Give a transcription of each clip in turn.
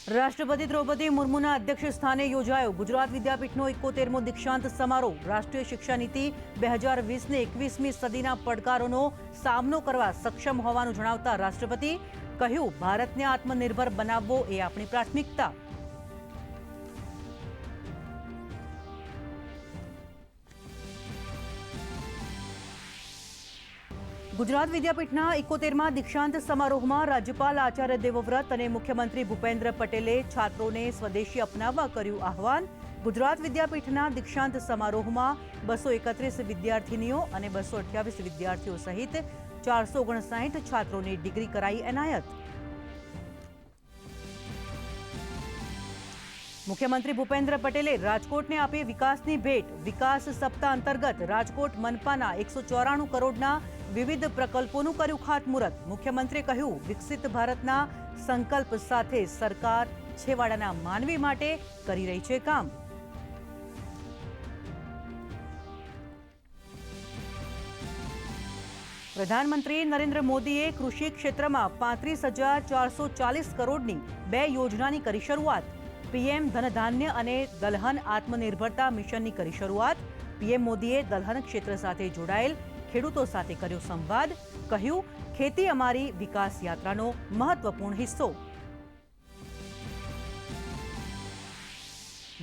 રાષ્ટ્રપતિ દ્રૌપદી મુર્મુના અધ્યક્ષસ્થાને યોજાયો ગુજરાત વિદ્યાપીઠનો 71મો દીક્ષાંત સમારોહ. રાષ્ટ્રીય શિક્ષા નીતિ 2020ને 21મી સદીના પડકારોનો સામનો કરવા સક્ષમ હોવાનું જણાવતા રાષ્ટ્રપતિ કહ્યું, ભારતને આત્મનિર્ભર બનાવવો એ આપણી પ્રાથમિકતા. ગુજરાત વિદ્યાપીઠના 71મા દીક્ષાંત સમારોહમાં રાજ્યપાલ આચાર્ય દેવવ્રત અને મુખ્યમંત્રી ભૂપેન્દ્ર પટેલે છાત્રોને સ્વદેશી અપનાવવા કર્યું આહવાન. ગુજરાત વિદ્યાપીઠના દીક્ષાંત સમારોહમાં 231 વિદ્યાર્થીનીઓ અને 228 વિદ્યાર્થીઓ સહિત 459 છાત્રોને ડિગ્રી કરાઈ એનાયત. મુખ્યમંત્રી ભૂપેન્દ્ર પટેલે રાજકોટને આપી વિકાસની ભેટ. વિકાસ સપ્તાહ અંતર્ગત રાજકોટ મનપાના 194 કરોડના વિવિધ પ્રકલ્પોનું કર્યું ખાતમુહૂર્ત. મુખ્યમંત્રીએ કહ્યું, વિકસિત ભારતના સંકલ્પ સાથે સરકાર છેવાડાના માનવી માટે કરી રહી છે કામ. પ્રધાનમંત્રી નરેન્દ્ર મોદીએ કૃષિ ક્ષેત્રમાં 35,440 કરોડની 2 યોજનાની કરી શરૂઆત. પીએમ ધનધાન્ય અને દલહન આત્મનિર્ભરતા મિશનની કરી શરૂઆત. પીએમ મોદીએ દલહન ક્ષેત્ર સાથે જોડાયેલ ખેડૂતો સાથે કર્યો સંવાદ. કહ્યું, ખેતી અમારી વિકાસ યાત્રાનો મહત્વપૂર્ણ હિસ્સો.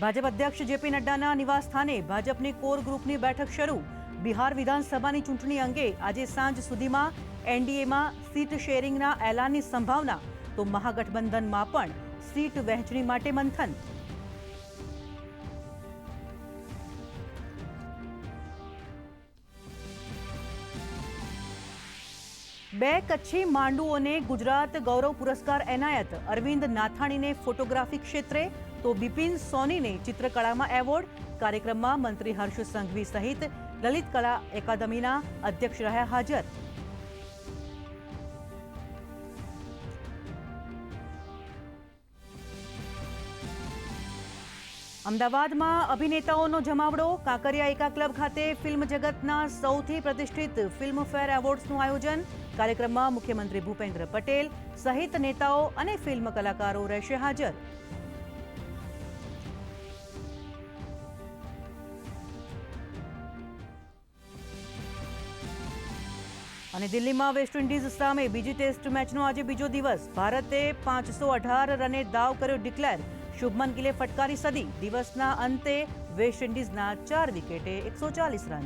ભાજપ અધ્યક્ષ જેપી નડ્ડાના નિવાસસ્થાને ભાજપની કોર ગ્રુપની બેઠક શરૂ. બિહાર વિધાનસભાની ચૂંટણી અંગે આજે સાંજ સુધીમાં એનડીએમાં સીટ શેરિંગના એલાનની સંભાવના, તો મહાગઠબંધનમાં પણ સીટ વહેંચણી માટે મંથન. બે કચ્છી માંડુઓને ગુજરાત ગૌરવ પુરસ્કાર એનાયત. અરવિંદ નાથાણીને ફોટોગ્રાફી ક્ષેત્રે, તો બિપિન સોનીને ચિત્રકળામાં એવોર્ડ. કાર્યક્રમમાં મંત્રી હર્ષ સંઘવી સહિત લલિત કલા એકાદમીના અધ્યક્ષ રહ્યા હાજર. અમદાવાદમાં અભિનેતાઓનો જમાવડો. કાંકરિયા એકા ક્લબ ખાતે ફિલ્મ જગતના સૌથી પ્રતિષ્ઠિત ફિલ્મફેર એવોર્ડ્સનું આયોજન. કાર્યક્રમમાં મુખ્યમંત્રી ભૂપેન્દ્ર પટેલ સહિત નેતાઓ અને ફિલ્મ કલાકારો રહેશે હાજર. અને દિલ્હીમાં વેસ્ટ ઇન્ડિઝ સામે બીજી ટેસ્ટ મેચનો આજે બીજો દિવસ. ભારતે 518 રને દાવ કર્યો ડિક્લેર. શુભમન ગિલે ફટકારી સદી. દિવસના અંતે વેસ્ટ ઇન્ડિઝના 4 વિકેટે 140 રન.